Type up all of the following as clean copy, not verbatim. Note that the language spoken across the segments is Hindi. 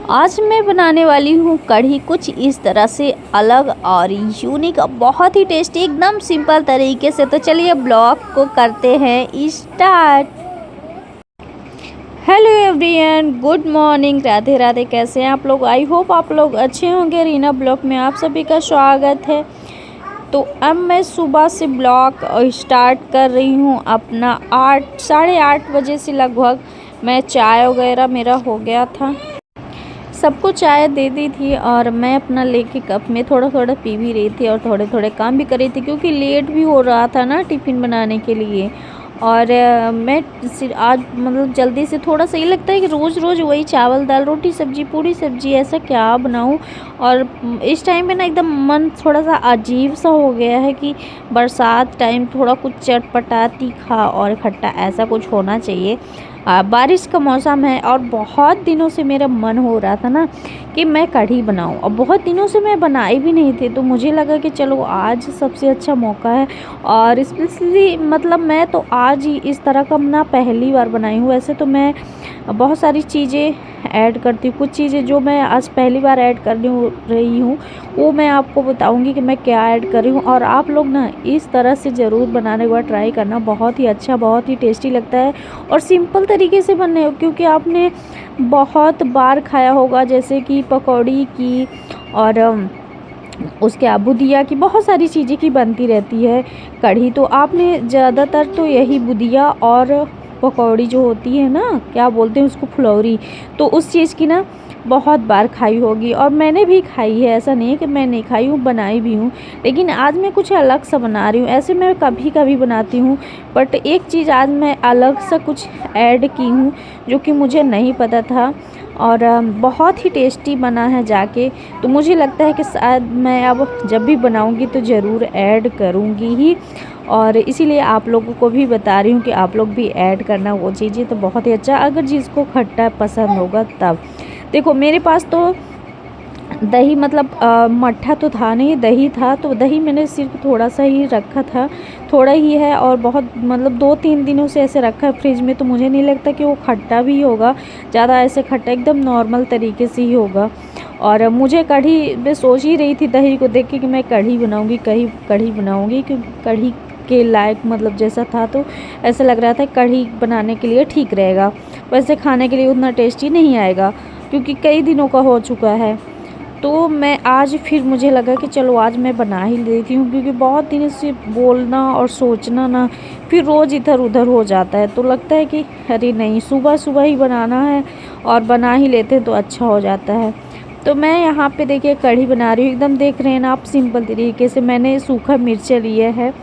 आज मैं बनाने वाली हूँ कढ़ी कुछ इस तरह से अलग और यूनिक, बहुत ही टेस्टी, एकदम सिंपल तरीके से। तो चलिए ब्लॉग को करते हैं start. Hello everyone, good morning, Radhe Radhe. कैसे हैं आप लोग? आई होप आप लोग अच्छे होंगे। रीना ब्लॉग में आप सभी का स्वागत है। तो अब मैं सुबह से ब्लॉग स्टार्ट कर रही हूँ अपना 8 साढ़े 8 बजे से लगभग। मैं चाय वगैरह मेरा हो गया था, सबको चाय दे दी थी और मैं अपना लेके कप में थोड़ा थोड़ा पी भी रही थी और थोड़े थोड़े काम भी कर रही थी, क्योंकि लेट भी हो रहा था ना टिफ़िन बनाने के लिए। और मैं आज मतलब जल्दी से, थोड़ा सा ये लगता है कि रोज़ रोज़ वही चावल दाल रोटी सब्जी पूड़ी सब्जी ऐसा क्या बनाऊं। और इस टाइम पे ना एकदम मन थोड़ा सा अजीब सा हो गया है कि बरसात टाइम थोड़ा कुछ चटपटा तीखा और खट्टा ऐसा कुछ होना चाहिए। बारिश का मौसम है और बहुत दिनों से मेरा मन हो रहा था ना कि मैं कढ़ी बनाऊं, और बहुत दिनों से मैं बनाई भी नहीं थी। तो मुझे लगा कि चलो आज सबसे अच्छा मौका है। और स्पेशली मतलब मैं तो आज ही इस तरह का ना पहली बार बनाई हूँ। वैसे तो मैं बहुत सारी चीज़ें ऐड करती हूँ, कुछ चीज़ें जो मैं आज पहली बार ऐड कर रही हूँ वो मैं आपको बताऊँगी कि मैं क्या ऐड कर रही हूँ। और आप लोग ना इस तरह से ज़रूर बनाने के बाद ट्राई करना, बहुत ही अच्छा, बहुत ही टेस्टी लगता है और सिंपल तरीके से बनने हो, क्योंकि आपने बहुत बार खाया होगा जैसे कि पकौड़ी की और उसके बुदिया की, बहुत सारी चीज़ें की बनती रहती है कढ़ी। तो आपने ज़्यादातर तो यही बुदिया और पकौड़ी जो होती है ना, क्या बोलते हैं उसको, फुलौरी, तो उस चीज़ की ना बहुत बार खाई होगी। और मैंने भी खाई है, ऐसा नहीं है कि मैं नहीं खाई हूँ, बनाई भी हूँ। लेकिन आज मैं कुछ अलग सा बना रही हूँ। ऐसे मैं कभी कभी बनाती हूँ, बट एक चीज़ आज मैं अलग सा कुछ ऐड की हूँ जो कि मुझे नहीं पता था और बहुत ही टेस्टी बना है जाके। तो मुझे लगता है कि शायद मैं अब जब भी बनाऊंगी तो ज़रूर ऐड करूंगी ही, और इसीलिए आप लोगों को भी बता रही हूँ कि आप लोग भी ऐड करना वो चीज़ें। तो बहुत ही अच्छा, अगर जिसको खट्टा पसंद होगा तब। देखो मेरे पास तो दही मतलब मट्ठा तो था नहीं, दही था, तो दही मैंने सिर्फ थोड़ा सा ही रखा था, थोड़ा ही है। और बहुत मतलब 2-3 दिनों से ऐसे रखा है फ्रिज में, तो मुझे नहीं लगता कि वो खट्टा भी होगा ज़्यादा, ऐसे खट्टा एकदम नॉर्मल तरीके से ही होगा। और मुझे कढ़ी, मैं सोच ही रही थी दही को देख के कि मैं कढ़ी बनाऊँगी, कढ़ी बनाऊँगी, क्योंकि कढ़ी के लायक मतलब जैसा था, तो ऐसा लग रहा था कढ़ी बनाने के लिए ठीक रहेगा। वैसे खाने के लिए उतना टेस्टी नहीं आएगा, क्योंकि कई दिनों का हो चुका है। तो मैं आज फिर मुझे लगा कि चलो आज मैं बना ही लेती हूँ, क्योंकि बहुत दिन से बोलना और सोचना ना फिर रोज़ इधर उधर हो जाता है। तो लगता है कि अरे नहीं, सुबह सुबह ही बनाना है और बना ही लेते हैं तो अच्छा हो जाता है। तो मैं यहाँ पे देखिए कढ़ी बना रही हूँ, एकदम देख रहे हैं ना आप, सिंपल तरीके से। मैंने सूखा मिर्चा लिया है,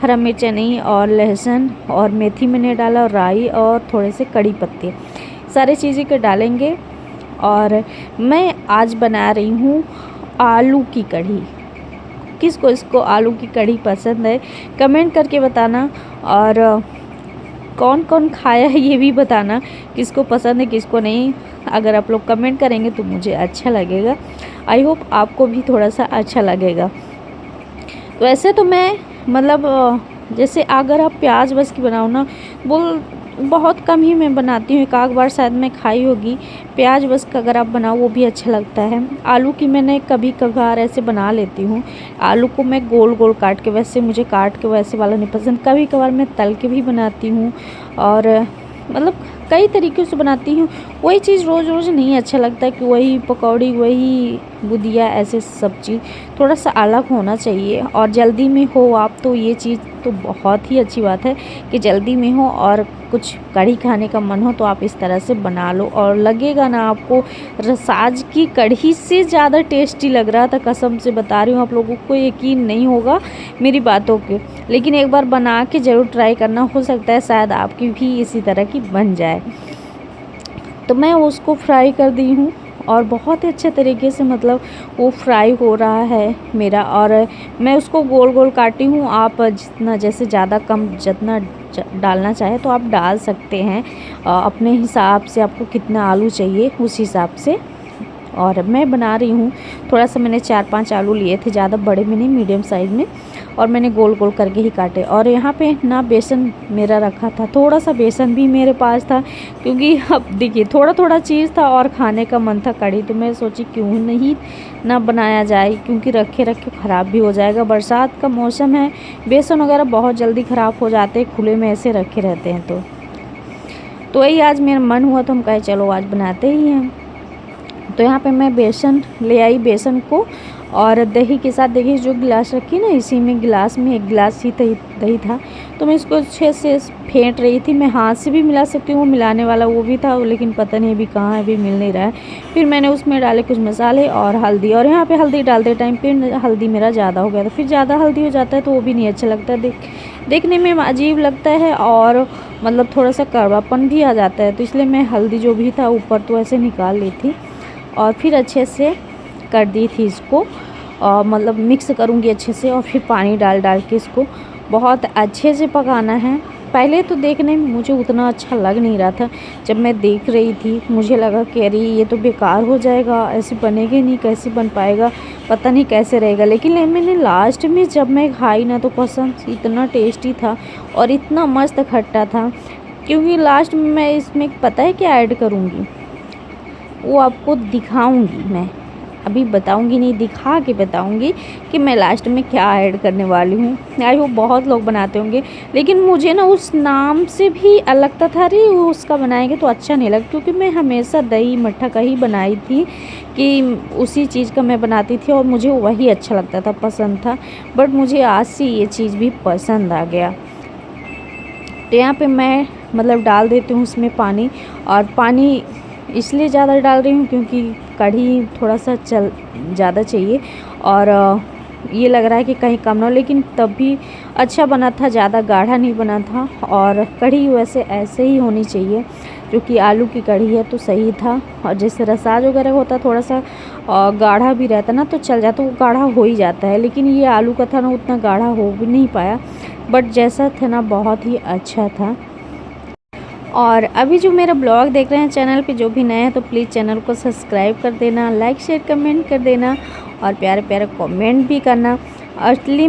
हरा मिर्चा नहीं, और लहसुन और मेथी मैंने डाला, और राई और थोड़े से कड़ी पत्ते, सारी चीज़ें के डालेंगे। और मैं आज बना रही हूँ आलू की कढ़ी। किसको इसको आलू की कढ़ी पसंद है कमेंट करके बताना, और कौन कौन खाया है ये भी बताना, किसको पसंद है किसको नहीं। अगर आप लोग कमेंट करेंगे तो मुझे अच्छा लगेगा। आई होप आपको भी थोड़ा सा अच्छा लगेगा। तो ऐसे तो मैं मतलब जैसे अगर आप प्याज बस की बनाओ ना, बोल बहुत कम ही मैं बनाती हूँ, एक आध बार शायद मैं खाई होगी। प्याज बस का अगर आप बनाओ वो भी अच्छा लगता है। आलू की मैंने कभी कभार ऐसे बना लेती हूँ। आलू को मैं गोल गोल काट के, वैसे मुझे काट के वैसे वाला नहीं पसंद, कभी कभार मैं तल के भी बनाती हूँ। और मतलब कई तरीक़ों से बनाती हूँ। वही चीज़ रोज़ रोज़ नहीं अच्छा लगता कि वही पकौड़ी वही बुदिया, ऐसे सब्जी थोड़ा सा अलग होना चाहिए। और जल्दी में हो आप तो ये चीज़ तो बहुत ही अच्छी बात है कि जल्दी में हो और कुछ कढ़ी खाने का मन हो तो आप इस तरह से बना लो, और लगेगा ना आपको रसाज की कढ़ी से ज़्यादा टेस्टी लग रहा था। कसम से बता रही हूँ, आप लोगों को यकीन नहीं होगा मेरी बातों के, लेकिन एक बार बना के ज़रूर ट्राई करना, हो सकता है शायद आपकी भी इसी तरह की बन जाए। तो मैं उसको फ्राई कर दी हूँ और बहुत ही अच्छे तरीके से मतलब वो फ्राई हो रहा है मेरा। और मैं उसको गोल गोल काटी हूँ। आप जितना, जैसे ज़्यादा कम जितना डालना चाहे तो आप डाल सकते हैं, अपने हिसाब से आपको कितना आलू चाहिए उस हिसाब से। और मैं बना रही हूँ। थोड़ा सा मैंने 4-5 आलू लिए थे, ज़्यादा बड़े में नहीं, मीडियम साइज़ में, और मैंने गोल गोल करके ही काटे। और यहाँ पे ना बेसन मेरा रखा था, थोड़ा सा बेसन भी मेरे पास था, क्योंकि अब देखिए थोड़ा थोड़ा चीज़ था और खाने का मन था कढ़ी, तो मैं सोची क्यों नहीं ना बनाया जाए, क्योंकि रखे रखे ख़राब भी हो जाएगा। बरसात का मौसम है, बेसन वगैरह बहुत जल्दी ख़राब हो जाते हैं, खुले में ऐसे रखे रहते हैं। तो वही आज मेरा मन हुआ तो हम कहे चलो आज बनाते ही हैं। तो यहाँ पे मैं बेसन ले आई, बेसन को और दही के साथ, देखिए जो गिलास रखी ना, इसी में गिलास में 1 गिलास ही दही था, तो मैं इसको अच्छे से फेंट रही थी। मैं हाथ से भी मिला सकती हूँ, वो मिलाने वाला वो भी था, लेकिन पता नहीं अभी कहाँ है, अभी मिल नहीं रहा है। फिर मैंने उसमें डाले कुछ मसाले और हल्दी, और यहाँ पे हल्दी डालते टाइम फिर हल्दी मेरा ज़्यादा हो गया था। फिर ज़्यादा हल्दी हो जाता है तो वो भी नहीं अच्छा लगता, देखने में अजीब लगता है, और मतलब थोड़ा सा कड़वापन भी आ जाता है। तो इसलिए मैं हल्दी जो भी था ऊपर तो ऐसे निकाल ली थी, और फिर अच्छे से कर दी थी इसको, और मतलब मिक्स करूँगी अच्छे से, और फिर पानी डाल के इसको बहुत अच्छे से पकाना है। पहले तो देखने में मुझे उतना अच्छा लग नहीं रहा था, जब मैं देख रही थी मुझे लगा कि अरे ये तो बेकार हो जाएगा, ऐसे बनेगा नहीं, कैसे बन पाएगा, पता नहीं कैसे रहेगा। लेकिन मैंने लास्ट में जब मैं खाई ना तो कसम इतना टेस्टी था और इतना मस्त खट्टा था। क्योंकि लास्ट में मैं इसमें पता है क्या ऐड करूँगी, वो आपको दिखाऊंगी, मैं अभी बताऊंगी नहीं, दिखा के बताऊंगी कि मैं लास्ट में क्या ऐड करने वाली हूँ। आई होप बहुत लोग बनाते होंगे, लेकिन मुझे ना उस नाम से भी लगता था अरे वो उसका बनाएंगे तो अच्छा नहीं लगा, क्योंकि मैं हमेशा दही मट्ठा का ही बनाई थी, कि उसी चीज़ का मैं बनाती थी और मुझे वही अच्छा लगता था, पसंद था। बट मुझे आज से ये चीज़ भी पसंद आ गया। तो यहाँ पे मैं मतलब डाल देती हूँ उसमें पानी, और पानी इसलिए ज़्यादा डाल रही हूँ क्योंकि कढ़ी थोड़ा सा ज़्यादा चाहिए, और ये लग रहा है कि कहीं कम ना हो, लेकिन तब भी अच्छा बना था, ज़्यादा गाढ़ा नहीं बना था। और कढ़ी वैसे ऐसे ही होनी चाहिए, क्योंकि आलू की कढ़ी है तो सही था। और जैसे रसाज वगैरह होता थोड़ा सा गाढ़ा भी रहता ना तो चल जाता, वो गाढ़ा हो ही जाता है, लेकिन ये आलू का था ना उतना गाढ़ा हो भी नहीं पाया, बट जैसा था ना बहुत ही अच्छा था। और अभी जो मेरा ब्लॉग देख रहे हैं चैनल पे, जो भी नए हैं तो प्लीज़ चैनल को सब्सक्राइब कर देना, लाइक शेयर कमेंट कर देना, और प्यारे प्यारे कमेंट भी करना। असली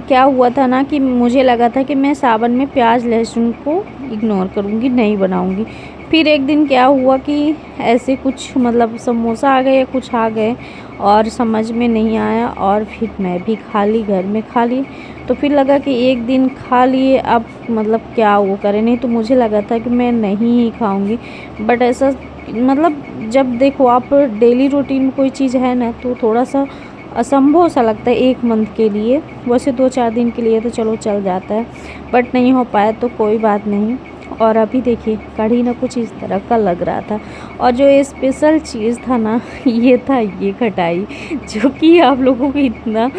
क्या हुआ था ना कि मुझे लगा था कि मैं सावन में प्याज लहसुन को इग्नोर करूँगी, नहीं बनाऊँगी। फिर एक दिन क्या हुआ कि ऐसे कुछ मतलब समोसा आ गए या कुछ आ गए और समझ में नहीं आया, और फिर मैं भी खा ली, घर में खा ली। तो फिर लगा कि एक दिन खा लिए, अब मतलब क्या वो करे, नहीं तो मुझे लगा था कि मैं नहीं ही खाऊंगी। बट ऐसा मतलब जब देखो आप डेली रूटीन में कोई चीज़ है ना तो थोड़ा सा असंभव सा लगता है 1 मंथ के लिए, वैसे 2-4 दिन के लिए तो चलो चल जाता है, बट नहीं हो पाया तो कोई बात नहीं। और अभी देखिए कढ़ी ना कुछ इस तरह का लग रहा था, और जो स्पेशल चीज़ था ना ये था ये खटाई, जो कि आप लोगों को इतना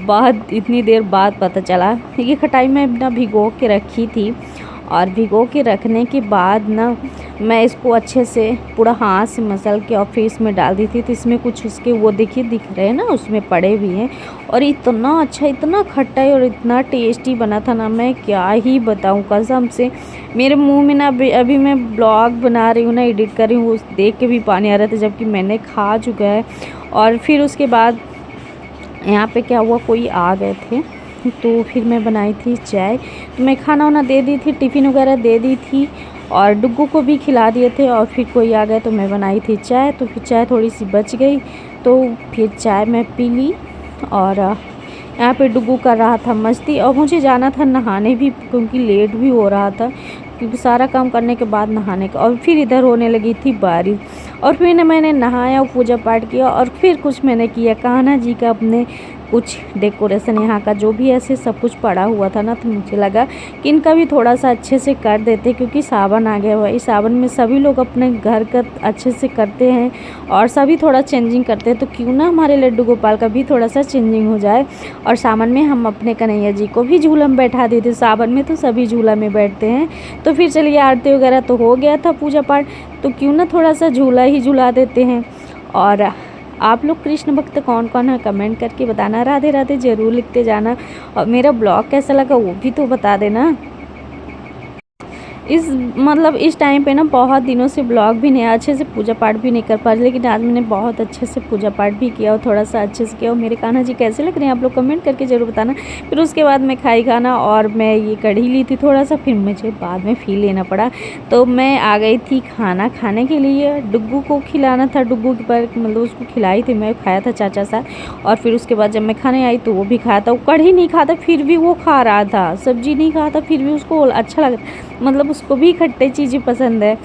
बाद इतनी देर बाद पता चला। ये खटाई मैं ना भिगो के रखी थी, और भिगो के रखने के बाद ना मैं इसको अच्छे से पूरा हाथ से मसल के और फिर इसमें डाल दी थी। तो इसमें कुछ उसके वो देखिए दिख रहे हैं ना, उसमें पड़े भी हैं, और इतना अच्छा, इतना खट्टा और इतना टेस्टी बना था ना, मैं क्या ही बताऊं कसम से। मेरे मुंह में ना अभी मैं ब्लॉग बना रही हूँ ना, एडिट कर रही हूँ, उस देख के भी पानी आ रहा था, जबकि मैंने खा चुका है। और फिर उसके बाद यहाँ पे क्या हुआ, कोई आ गए थे तो फिर मैं बनाई थी चाय, तो मैं खाना वाना दे दी थी, टिफ़िन वगैरह दे दी थी, और डुग्गू को भी खिला दिए थे। और फिर कोई आ गया तो मैं बनाई थी चाय, तो फिर चाय थोड़ी सी बच गई तो फिर चाय मैं पी ली। और यहाँ पे डुग्गू कर रहा था मस्ती, और मुझे जाना था नहाने भी, क्योंकि लेट भी हो रहा था, क्योंकि सारा काम करने के बाद नहाने का। और फिर इधर होने लगी थी बारिश, और फिर मैंने नहाया, पूजा पाठ किया, और फिर कुछ मैंने किया कान्हा जी का, अपने कुछ डेकोरेशन यहाँ का जो भी ऐसे सब कुछ पड़ा हुआ था ना, तो मुझे लगा कि इनका भी थोड़ा सा अच्छे से कर देते, क्योंकि सावन आ गया हुआ है। इस सावन में सभी लोग अपने घर का अच्छे से करते हैं और सभी थोड़ा चेंजिंग करते हैं, तो क्यों ना हमारे लड्डू गोपाल का भी थोड़ा सा चेंजिंग हो जाए। और सावन में हम अपने कन्हैया जी को भी झूला में बैठा देते, सावन में तो सभी झूला में बैठते हैं। तो फिर चलिए आरती वगैरह तो हो गया था, पूजा पाठ, तो क्यों ना थोड़ा सा झूला ही झूला देते हैं। और आप लोग कृष्ण भक्त कौन कौन है कमेंट करके बताना, राधे राधे ज़रूर लिखते जाना, और मेरा ब्लॉग कैसा लगा वो भी तो बता देना। इस मतलब इस टाइम पे ना बहुत दिनों से ब्लॉग भी नहीं, अच्छे से पूजा पाठ भी नहीं कर पा रही, लेकिन आज मैंने बहुत अच्छे से पूजा पाठ भी किया और थोड़ा सा अच्छे से किया। और मेरे कान्हा जी कैसे लग रहे हैं आप लोग कमेंट करके ज़रूर बताना। फिर उसके बाद मैं खाई खाना और मैं ये कढ़ी ली थी थोड़ा सा, फिर मुझे बाद में फ़ी लेना पड़ा। तो मैं आ गई थी खाना खाने के लिए, डुग्गू को खिलाना था, डुग्गू के पर मतलब उसको खिलाई थी, मैं खाया था चाचा साथ। और फिर उसके बाद जब मैं खाने आई तो वो भी खाया था, वो कढ़ी नहीं खाता फिर भी वो खा रहा था, सब्जी नहीं खाता फिर भी उसको अच्छा लगा, मतलब उसको भी खट्टे चीज़ें पसंद है।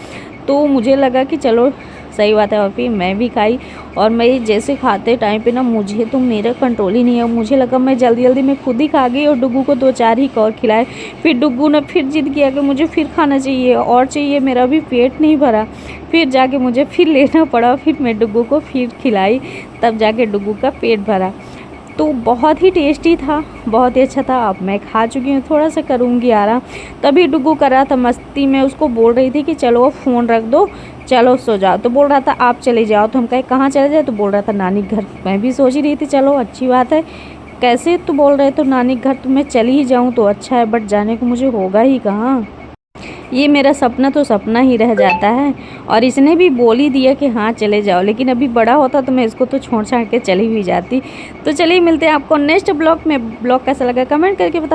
तो मुझे लगा कि चलो सही बात है, और फिर मैं भी खाई। और मैं जैसे खाते टाइम पे ना मुझे तो मेरा कंट्रोल ही नहीं है, मुझे लगा मैं जल्दी जल्दी में खुद ही खा गई और डुग्गू को 2-4 ही और खिलाए। फिर डुग्गू ने फिर जिद किया कि मुझे फिर खाना चाहिए और चाहिए, मेरा भी पेट नहीं भरा। फिर जाके मुझे फिर लेना पड़ा, फिर मैं डुग्गू को फिर खिलाई, तब जाके डुग्गू का पेट भरा। तो बहुत ही टेस्टी था, बहुत ही अच्छा था। अब मैं खा चुकी हूँ, थोड़ा सा करूँगी आराम। तभी डुग्गू कर रहा था मस्ती में, उसको बोल रही थी कि चलो फ़ोन रख दो, चलो सो जाओ। तो बोल रहा था आप चले जाओ, तो हम कहे कहाँ चले जाए, तो बोल रहा था नानी घर। मैं भी सोच ही रही थी चलो अच्छी बात है, कैसे तो बोल रहे तो नानी घर, तो मैं चली ही जाऊँ तो अच्छा है, बट जाने को मुझे होगा ही कहाँ। ये मेरा सपना तो सपना ही रह जाता है। और इसने भी बोल ही दिया कि हाँ चले जाओ, लेकिन अभी बड़ा होता तो मैं इसको तो छोड़ छाड़ के चली भी जाती। तो चलिए मिलते हैं आपको नेक्स्ट ब्लॉग में। ब्लॉग कैसा लगा कमेंट करके बताना।